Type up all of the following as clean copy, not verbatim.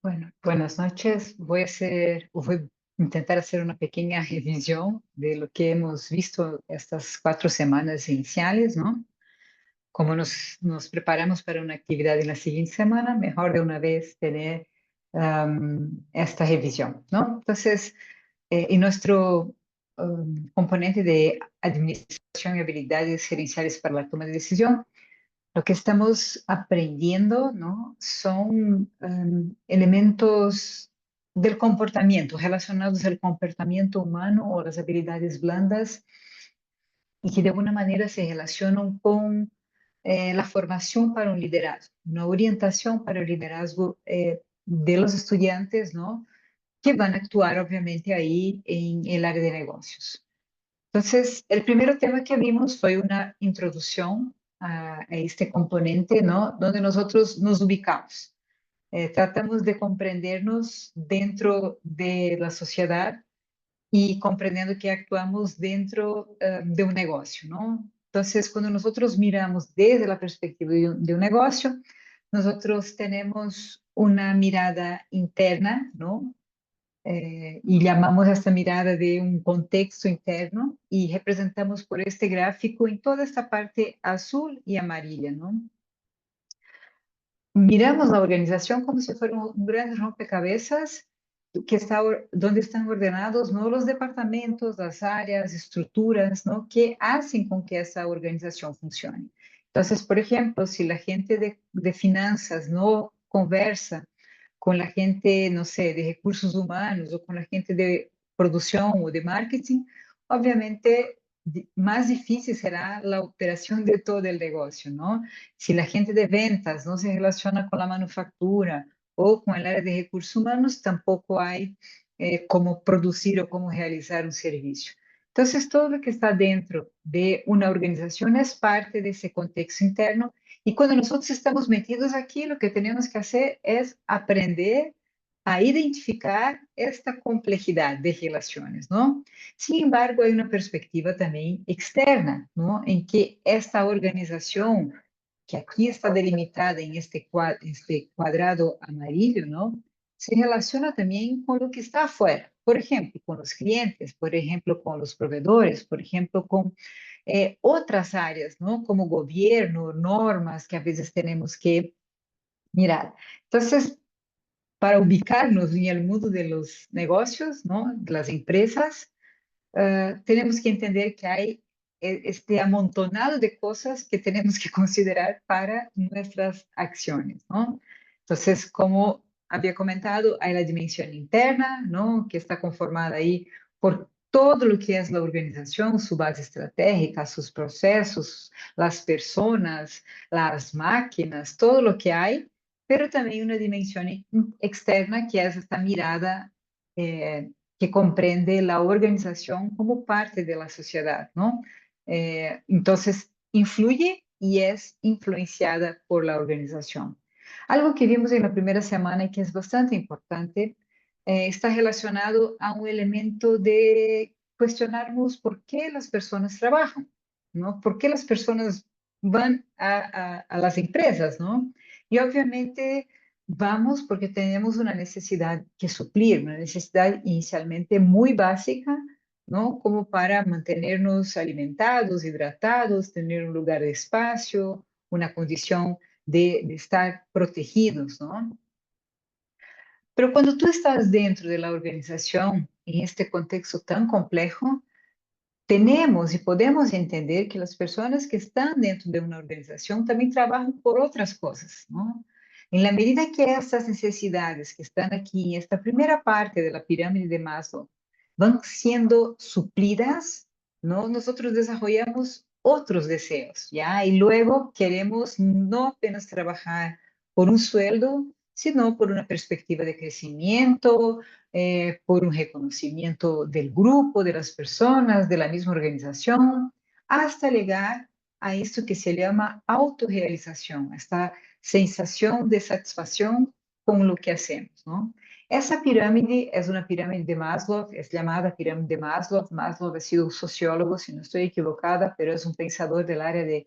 Bueno, buenas noches. Voy a intentar hacer una pequeña revisión de lo que hemos visto estas 4 semanas iniciales, ¿no? Como nos preparamos para una actividad en la siguiente semana, mejor de una vez tener esta revisión, ¿no? Entonces, en nuestro componente de administración y habilidades gerenciales para la toma de decisión, lo que estamos aprendiendo, ¿no? Son elementos del comportamiento, relacionados al comportamiento humano o las habilidades blandas y que de alguna manera se relacionan con la formación para un liderazgo, una orientación para el liderazgo de los estudiantes, ¿no? Que van a actuar obviamente ahí en el área de negocios. Entonces, el primer tema que vimos fue una introducción a este componente, ¿no? Donde nosotros nos ubicamos. Tratamos de comprendernos dentro de la sociedad y comprendiendo que actuamos dentro de un negocio, ¿no? Entonces, cuando nosotros miramos desde la perspectiva de un negocio, nosotros tenemos una mirada interna, ¿no? Y llamamos a esta mirada de un contexto interno y representamos por este gráfico en toda esta parte azul y amarilla, ¿no? Miramos la organización como si fuera un gran rompecabezas donde están ordenados, ¿no? Los departamentos, las áreas, estructuras, ¿no? Que hacen con que esa organización funcione. Entonces, por ejemplo, si la gente de finanzas no conversa con la gente, no sé, de recursos humanos o con la gente de producción o de marketing, obviamente más difícil será la operación de todo el negocio, ¿no? Si la gente de ventas no se relaciona con la manufactura o con el área de recursos humanos, tampoco hay cómo producir o cómo realizar un servicio. Entonces, todo lo que está dentro de una organización es parte de ese contexto interno y cuando nosotros estamos metidos aquí, lo que tenemos que hacer es aprender a identificar esta complejidad de relaciones, ¿no? Sin embargo, hay una perspectiva también externa, ¿no? En que esta organización, que aquí está delimitada en este cuadrado amarillo, ¿no? Se relaciona también con lo que está afuera. Por ejemplo, con los clientes, por ejemplo, con los proveedores, por ejemplo, con otras áreas, ¿no? Como gobierno, normas que a veces tenemos que mirar. Entonces, para ubicarnos en el mundo de los negocios, ¿no? De las empresas, tenemos que entender que hay este amontonado de cosas que tenemos que considerar para nuestras acciones, ¿no? Entonces, como había comentado, hay la dimensión interna, ¿no? Que está conformada ahí por todo lo que es la organización, su base estratégica, sus procesos, las personas, las máquinas, todo lo que hay, pero también una dimensión externa que es esta mirada que comprende la organización como parte de la sociedad, ¿no? Entonces, influye y es influenciada por la organización. Algo que vimos en la primera semana y que es bastante importante, está relacionado a un elemento de cuestionarnos por qué las personas trabajan, ¿no? ¿Por qué las personas van a las empresas, ¿no? Y obviamente vamos porque tenemos una necesidad que suplir, una necesidad inicialmente muy básica, ¿no? Como para mantenernos alimentados, hidratados, tener un lugar de espacio, una condición de estar protegidos, ¿no? Pero cuando tú estás dentro de la organización, en este contexto tan complejo, tenemos y podemos entender que las personas que están dentro de una organización también trabajan por otras cosas, ¿no? En la medida que estas necesidades que están aquí, en esta primera parte de la pirámide de Maslow, van siendo suplidas, ¿no? Nosotros desarrollamos otros deseos, ¿ya? Y luego queremos no apenas trabajar por un sueldo, sino por una perspectiva de crecimiento, por un reconocimiento del grupo, de las personas, de la misma organización, hasta llegar a esto que se llama autorrealización, esta sensación de satisfacción con lo que hacemos, ¿no? Esa pirámide es una pirámide de Maslow, es llamada pirámide de Maslow. Maslow ha sido un sociólogo, si no estoy equivocada, pero es un pensador del área de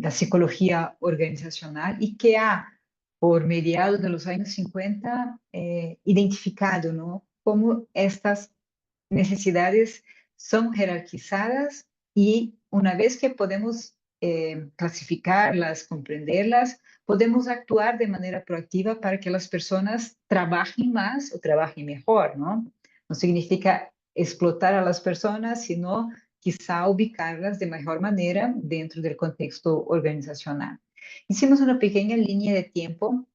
la psicología organizacional y que ha por mediados de los años 50, identificado, ¿no? Cómo estas necesidades son jerarquizadas y una vez que podemos clasificarlas, comprenderlas, podemos actuar de manera proactiva para que las personas trabajen más o trabajen mejor, ¿no? No significa explotar a las personas, sino quizá ubicarlas de mejor manera dentro del contexto organizacional. Hicimos una pequeña línea de tiempo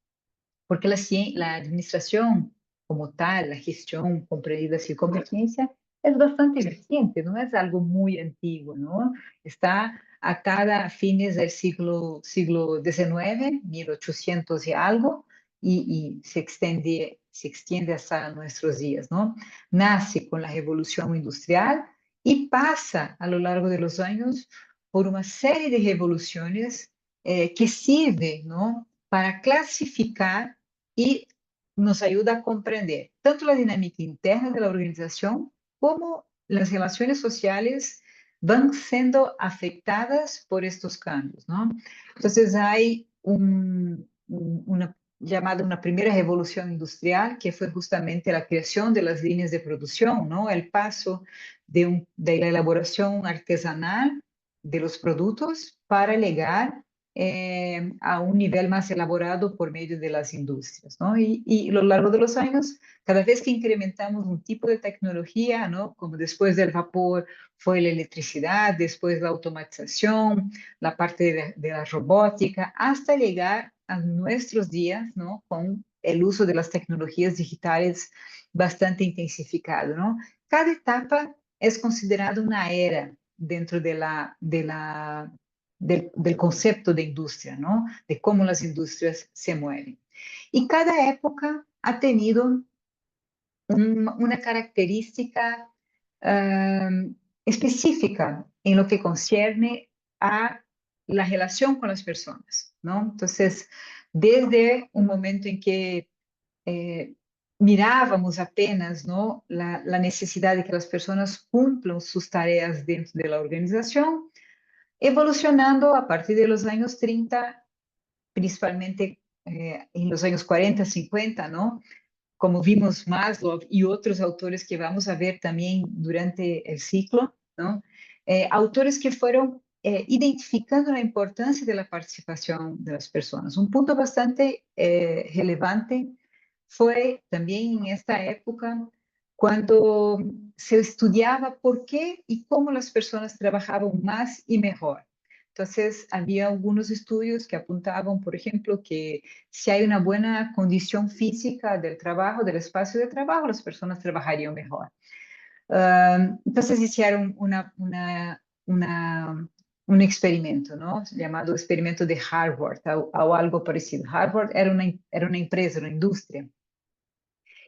porque la administración como tal, la gestión comprendida así como ciencia, es bastante reciente, no es algo muy antiguo, ¿no? Está atada a fines del siglo XIX, 1800 y algo, y se extiende hasta nuestros días, ¿no? Nace con la revolución industrial y pasa a lo largo de los años por una serie de revoluciones que sirve, ¿no? Para clasificar y nos ayuda a comprender tanto la dinámica interna de la organización como las relaciones sociales van siendo afectadas por estos cambios, ¿no? Entonces hay una llamada una primera revolución industrial, que fue justamente la creación de las líneas de producción, ¿no? El paso de la elaboración artesanal de los productos para llegar a un nivel más elaborado por medio de las industrias, ¿no? Y a lo largo de los años, cada vez que incrementamos un tipo de tecnología, ¿no? Como después del vapor fue la electricidad, después la automatización, la parte de la robótica, hasta llegar a nuestros días, ¿no? Con el uso de las tecnologías digitales bastante intensificado, ¿no? Cada etapa es considerada una era dentro del concepto de industria, ¿no? De cómo las industrias se mueven. Y cada época ha tenido una característica específica en lo que concierne a la relación con las personas, ¿no? Entonces, desde un momento en que eh, mirábamos apenas, ¿no? La necesidad de que las personas cumplan sus tareas dentro de la organización, evolucionando a partir de los años 30, principalmente en los años 40, 50, ¿no? Como vimos Maslow y otros autores que vamos a ver también durante el ciclo, ¿no? Autores que fueron identificando la importancia de la participación de las personas. Un punto bastante relevante fue también en esta época cuando se estudiaba por qué y cómo las personas trabajaban más y mejor. Entonces, había algunos estudios que apuntaban, por ejemplo, que si hay una buena condición física del trabajo, del espacio de trabajo, las personas trabajarían mejor. Entonces hicieron un experimento, ¿no? Llamado experimento de Harvard o algo parecido. Harvard era una empresa, una industria.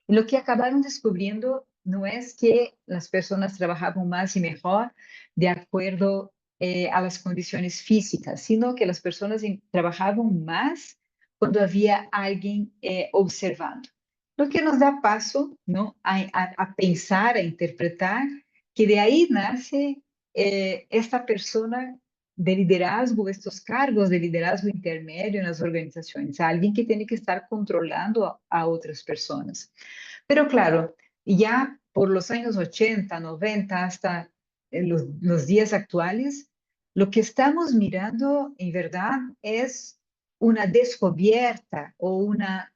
Y lo que acabaron descubriendo no es que las personas trabajaban más y mejor de acuerdo a las condiciones físicas, sino que las personas trabajaban más cuando había alguien observando. Lo que nos da paso, ¿no? A pensar, a interpretar que de ahí nace esta persona de liderazgo, estos cargos de liderazgo intermedio en las organizaciones, alguien que tiene que estar controlando a otras personas. Pero claro, ya por los años 80, 90, hasta los días actuales, lo que estamos mirando en verdad es una descubierta o una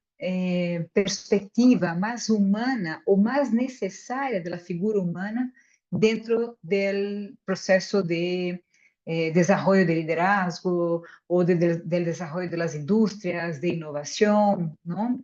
perspectiva más humana o más necesaria de la figura humana dentro del proceso de desarrollo de liderazgo o del desarrollo de las industrias, de innovación, ¿no?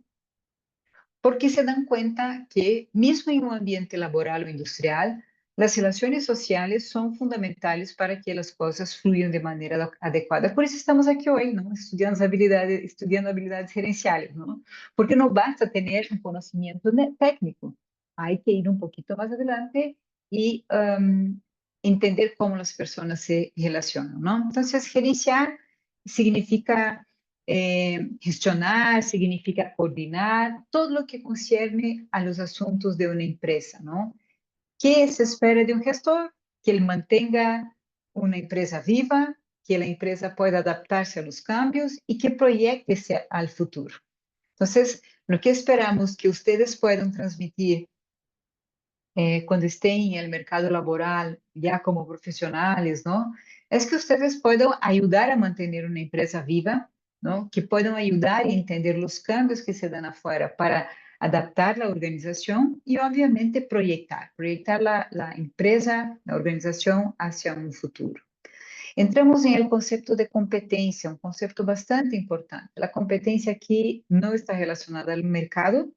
Porque se dan cuenta que, mismo en un ambiente laboral o industrial, las relaciones sociales son fundamentales para que las cosas fluyan de manera adecuada. Por eso estamos aquí hoy, ¿no? Estudiando habilidades gerenciales, ¿no? Porque no basta tener un conocimiento técnico, hay que ir un poquito más adelante y entender cómo las personas se relacionan, ¿no? Entonces, gerenciar significa gestionar, significa coordinar todo lo que concierne a los asuntos de una empresa, ¿no? ¿Qué se espera de un gestor? Que él mantenga una empresa viva, que la empresa pueda adaptarse a los cambios y que proyecte al futuro, Entonces, lo que esperamos que ustedes puedan transmitir cuando estén en el mercado laboral ya como profesionales, ¿no? Es que ustedes puedan ayudar a mantener una empresa viva, ¿no? Que puedan ayudar a entender los cambios que se dan afuera para adaptar la organización y obviamente proyectar la empresa, la organización hacia un futuro. Entramos en el concepto de competencia, un concepto bastante importante. La competencia aquí no está relacionada al mercado,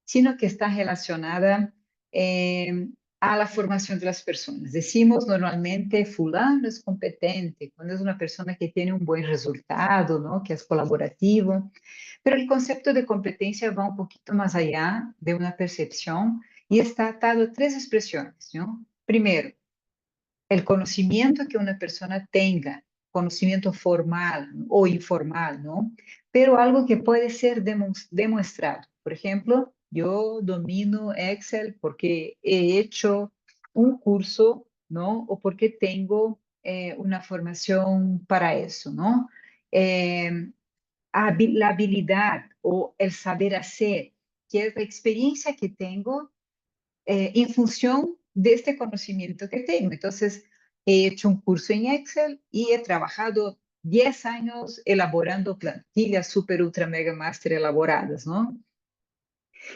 sino que está relacionada eh, a la formación de las personas. Decimos normalmente, fulano es competente, cuando es una persona que tiene un buen resultado, ¿no? Que es colaborativo, pero el concepto de competencia va un poquito más allá de una percepción y está atado a tres expresiones, ¿no? Primero, el conocimiento que una persona tenga, conocimiento formal o informal, ¿no? Pero algo que puede ser demostrado. Por ejemplo, yo domino Excel porque he hecho un curso, ¿no? O porque tengo una formación para eso, ¿no? Eh, la habilidad o el saber hacer, que es la experiencia que tengo en función de este conocimiento que tengo. Entonces, he hecho un curso en Excel y he trabajado 10 años elaborando plantillas super, ultra, mega, master elaboradas, ¿no?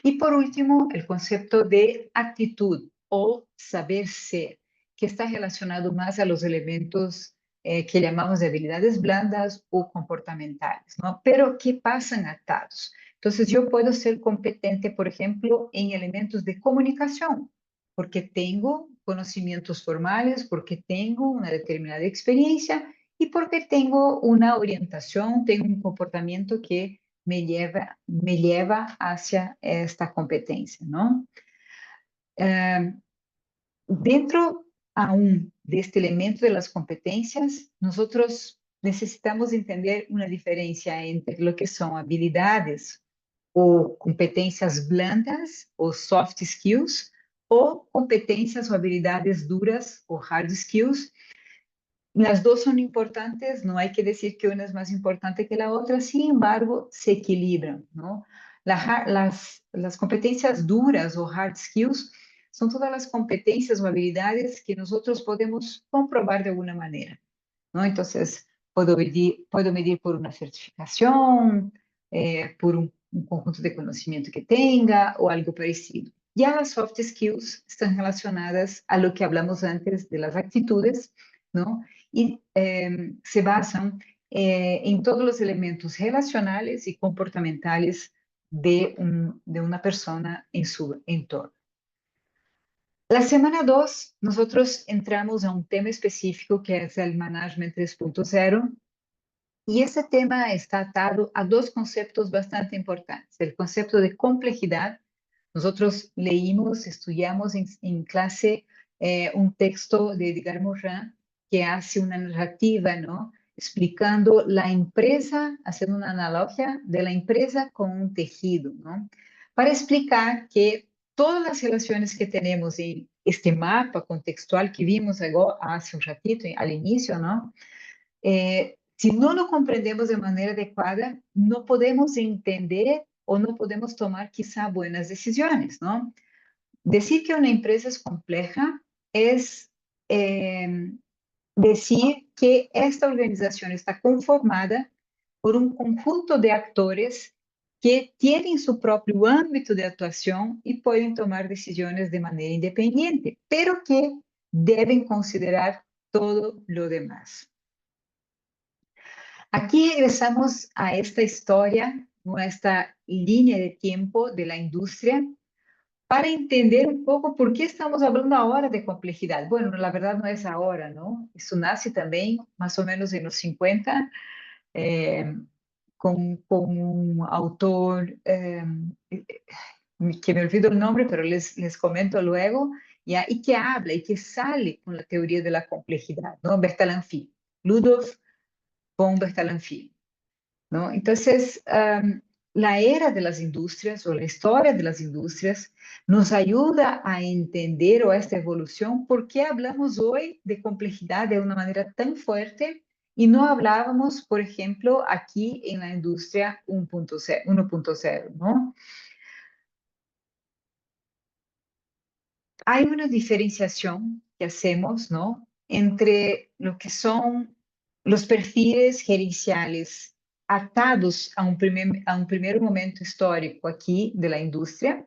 Y por último, el concepto de actitud o saber ser, que está relacionado más a los elementos que llamamos de habilidades blandas o comportamentales, ¿no? Pero que pasan atados. Entonces, yo puedo ser competente, por ejemplo, en elementos de comunicación, porque tengo conocimientos formales, porque tengo una determinada experiencia y porque tengo una orientación, tengo un comportamiento que me lleva hacia esta competencia, ¿no? Eh, Dentro aún de este elemento de las competencias, nosotros necesitamos entender una diferencia entre lo que son habilidades o competencias blandas o soft skills o competencias o habilidades duras o hard skills. Las dos son importantes, no hay que decir que una es más importante que la otra, sin embargo, se equilibran, ¿no? Las competencias duras o hard skills son todas las competencias o habilidades que nosotros podemos comprobar de alguna manera, ¿no? Entonces, puedo medir por una certificación, por un conjunto de conocimiento que tenga o algo parecido. Ya las soft skills están relacionadas a lo que hablamos antes de las actitudes, ¿no? Y se basan en todos los elementos relacionales y comportamentales de una persona en su entorno. La semana 2, nosotros entramos a un tema específico que es el Management 3.0 y ese tema está atado a dos conceptos bastante importantes. El concepto de complejidad. Nosotros leímos, estudiamos en clase un texto de Edgar Morin que hace una narrativa, ¿no? Explicando la empresa, haciendo una analogía de la empresa con un tejido, ¿no? Para explicar que todas las relaciones que tenemos en este mapa contextual que vimos hace un ratito, al inicio, ¿no? Si no lo comprendemos de manera adecuada, no podemos entender o no podemos tomar quizá buenas decisiones, ¿no? Decir que una empresa es compleja es eh, decir que esta organización está conformada por un conjunto de actores que tienen su propio ámbito de actuación y pueden tomar decisiones de manera independiente, pero que deben considerar todo lo demás. Aquí regresamos a esta historia, ¿no? A esta línea de tiempo de la industria para entender un poco por qué estamos hablando ahora de complejidad. Bueno, la verdad no es ahora, ¿no? Eso nace también más o menos en los 50 eh, con un autor que me olvido el nombre, pero les comento luego, ¿ya? Y que habla y que sale con la teoría de la complejidad, ¿no? Bertalanffy, Ludwig von Bertalanffy. ¿No? Entonces, la era de las industrias o la historia de las industrias nos ayuda a entender o a esta evolución por qué hablamos hoy de complejidad de una manera tan fuerte y no hablábamos, por ejemplo, aquí en la industria 1.0, ¿no? Hay una diferenciación que hacemos, ¿no? Entre lo que son los perfiles gerenciales atados a un primer momento histórico aquí de la industria,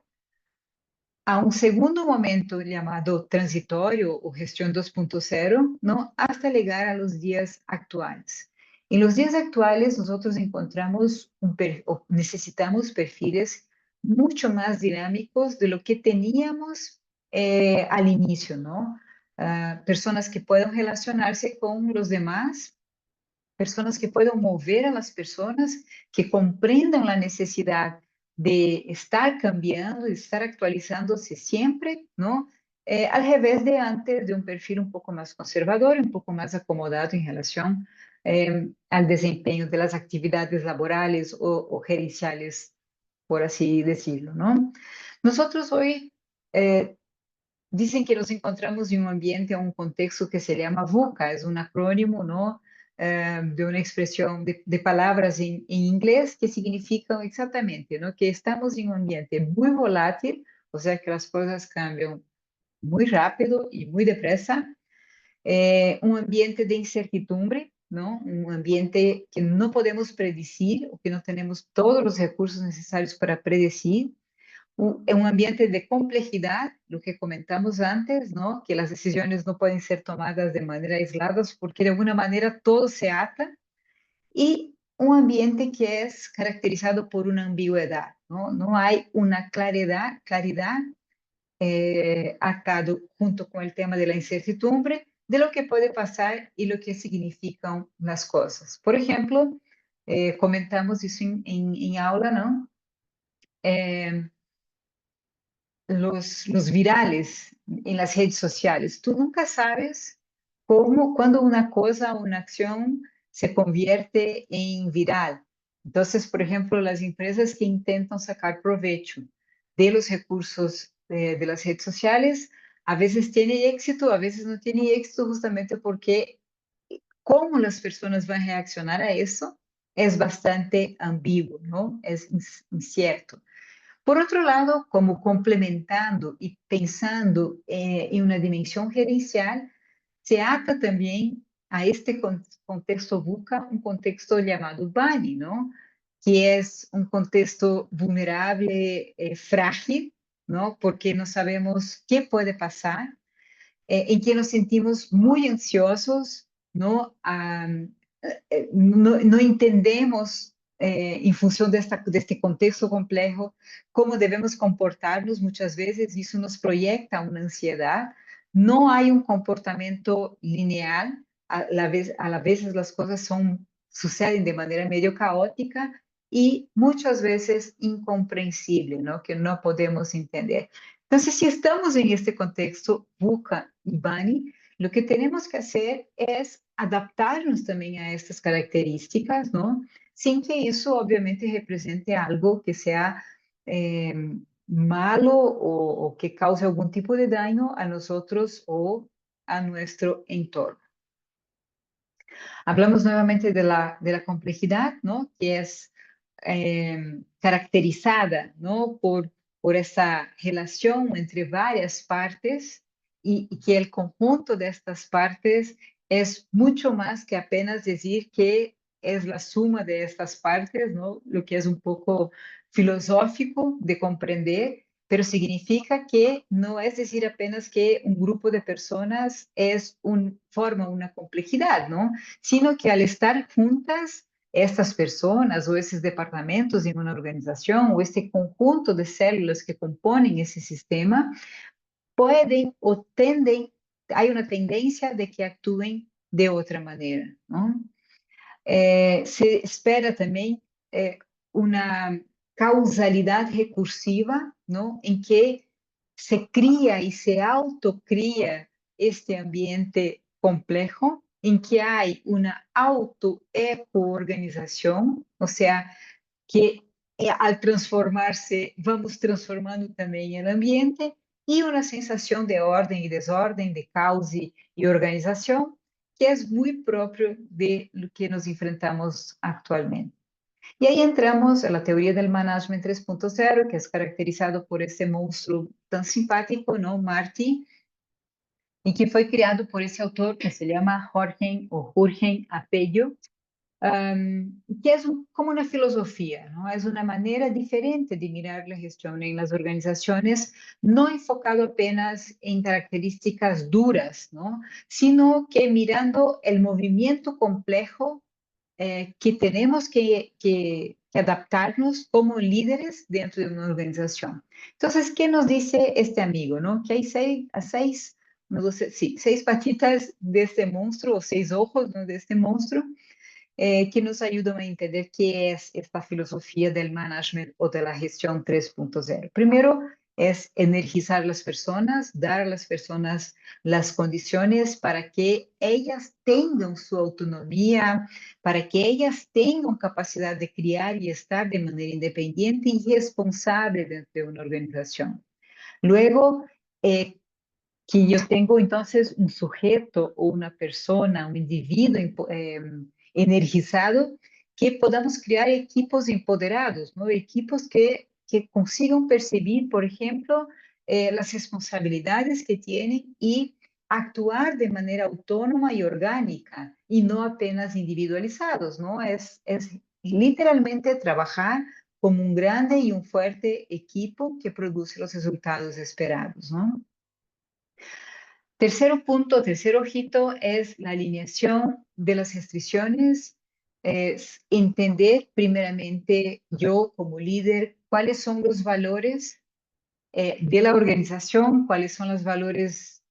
a un segundo momento llamado transitorio o gestión 2.0, ¿no? Hasta llegar a los días actuales. En los días actuales nosotros encontramos o necesitamos perfiles mucho más dinámicos de lo que teníamos al inicio, ¿no? Personas que puedan relacionarse con los demás, personas que puedan mover a las personas, que comprendan la necesidad de estar cambiando, de estar actualizándose siempre, ¿no? Al revés de antes, de un perfil un poco más conservador, un poco más acomodado en relación al desempeño de las actividades laborales o gerenciales, por así decirlo, ¿no? Nosotros hoy dicen que nos encontramos en un ambiente, un contexto que se llama VUCA, es un acrónimo, ¿no? De una expresión de palabras en inglés que significan exactamente, ¿no? Que estamos en un ambiente muy volátil, o sea que las cosas cambian muy rápido y muy depresa, un ambiente de incertidumbre, ¿no? Un ambiente que no podemos predecir o que no tenemos todos los recursos necesarios para predecir, un ambiente de complejidad, lo que comentamos antes, ¿no? Que las decisiones no pueden ser tomadas de manera aislada porque de alguna manera todo se ata, y un ambiente que es caracterizado por una ambigüedad, ¿no? No hay una claridad atado junto con el tema de la incertidumbre de lo que puede pasar y lo que significan las cosas. Por ejemplo, comentamos eso en aula, ¿no? Eh, los virales en las redes sociales. Tú nunca sabes cómo, cuando una cosa, una acción se convierte en viral. Entonces, por ejemplo, las empresas que intentan sacar provecho de los recursos de las redes sociales, a veces tienen éxito, a veces no tienen éxito, justamente porque cómo las personas van a reaccionar a eso es bastante ambiguo, ¿no? Es incierto. Por otro lado, como complementando y pensando en una dimensión gerencial, se ata también a este contexto VUCA, un contexto llamado BANI, ¿no? Que es un contexto vulnerable, frágil, ¿no? Porque no sabemos qué puede pasar, en que nos sentimos muy ansiosos, ¿no? No entendemos, en función de este contexto complejo, cómo debemos comportarnos muchas veces, y eso nos proyecta una ansiedad. No hay un comportamiento lineal, a la vez las cosas suceden de manera medio caótica y muchas veces incomprensible, ¿no? Que no podemos entender. Entonces, si estamos en este contexto, VUCA y BANI, lo que tenemos que hacer es adaptarnos también a estas características, ¿no? Sin que eso obviamente represente algo que sea eh, malo o que cause algún tipo de daño a nosotros o a nuestro entorno. Hablamos nuevamente de la complejidad, ¿no? Que es caracterizada, ¿no? Por esa relación entre varias partes, y que el conjunto de estas partes es mucho más que apenas decir que es la suma de estas partes, ¿no? Lo que es un poco filosófico de comprender, pero significa que no es decir apenas que un grupo de personas forma una complejidad, ¿no? Sino que al estar juntas, estas personas o esos departamentos en una organización o este conjunto de células que componen ese sistema pueden o tenden, hay una tendencia de que actúen de otra manera, ¿no? Se espera también una causalidad recursiva, ¿no? En que se cría y se autocría este ambiente complejo, en que hay una autoecoorganización, o sea, que al transformarse, vamos transformando también el ambiente, y una sensación de orden y desorden, de caos y organización, que es muy propio de lo que nos enfrentamos actualmente. Y ahí entramos a la teoría del management 3.0, que es caracterizado por este monstruo tan simpático, ¿no? Marty, y que fue creado por ese autor que se llama Jorge Apello, que es como una filosofía, ¿no? Es una manera diferente de mirar la gestión en las organizaciones, no enfocado apenas en características duras, ¿no? Sino que mirando el movimiento complejo que tenemos que adaptarnos como líderes dentro de una organización. Entonces, ¿qué nos dice este amigo, no? Que hay no sé, sí, 6 patitas de este monstruo, o 6 ojos, ¿no? De este monstruo, que nos ayudan a entender qué es esta filosofía del management o de la gestión 3.0. Primero es energizar a las personas, dar a las personas las condiciones para que ellas tengan su autonomía, para que ellas tengan capacidad de criar y estar de manera independiente y responsable dentro de una organización. Luego, que yo tengo entonces un sujeto o una persona, un individuo energizado, que podamos crear equipos empoderados, ¿no? Equipos que consigan percibir, por ejemplo, las responsabilidades que tienen y actuar de manera autónoma y orgánica y no apenas individualizados, ¿no? Es literalmente trabajar como un grande y un fuerte equipo que produce los resultados esperados, ¿no? Tercer punto, tercer ojito es la alineación de las restricciones, es entender primeramente yo como líder cuáles son los valores de la organización, cuáles son los valores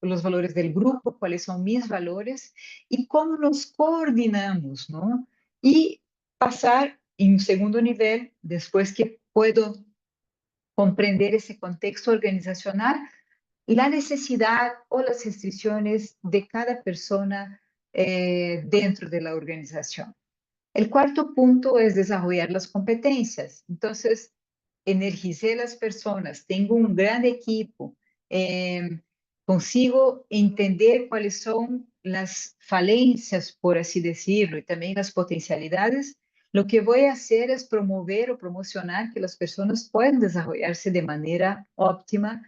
del grupo, cuáles son mis valores y cómo nos coordinamos, ¿no? Y pasar en un segundo nivel, después que puedo comprender ese contexto organizacional, la necesidad o las restricciones de cada persona dentro de la organización. El cuarto punto es desarrollar las competencias. Entonces, energicé a las personas, tengo un gran equipo, consigo entender cuáles son las falencias, por así decirlo, y también las potencialidades. Lo que voy a hacer es promover o promocionar que las personas puedan desarrollarse de manera óptima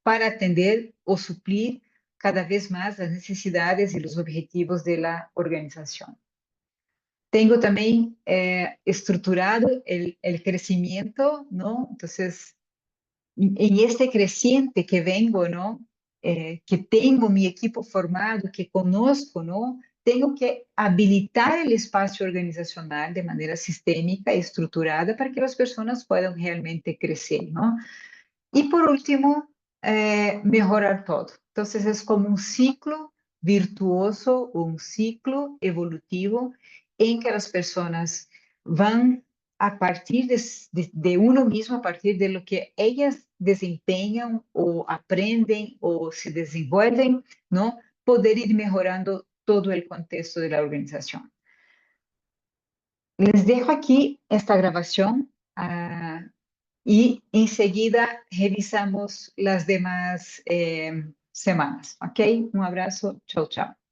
para atender o suplir cada vez más las necesidades y los objetivos de la organización. Tengo también estructurado el crecimiento, ¿no? Entonces, en este creciente que vengo, ¿no? Que tengo mi equipo formado, que conozco, ¿no? Tengo que habilitar el espacio organizacional de manera sistémica y estructurada para que las personas puedan realmente crecer, ¿no? Y por último, mejorar todo. Entonces es como un ciclo virtuoso o un ciclo evolutivo en que las personas van a partir de uno mismo, a partir de lo que ellas desempeñan o aprenden o se desenvuelven, ¿no? Poder ir mejorando todo el contexto de la organización. Les dejo aquí esta grabación. Y enseguida revisamos las demás semanas. ¿Ok? Un abrazo. Chao, chao.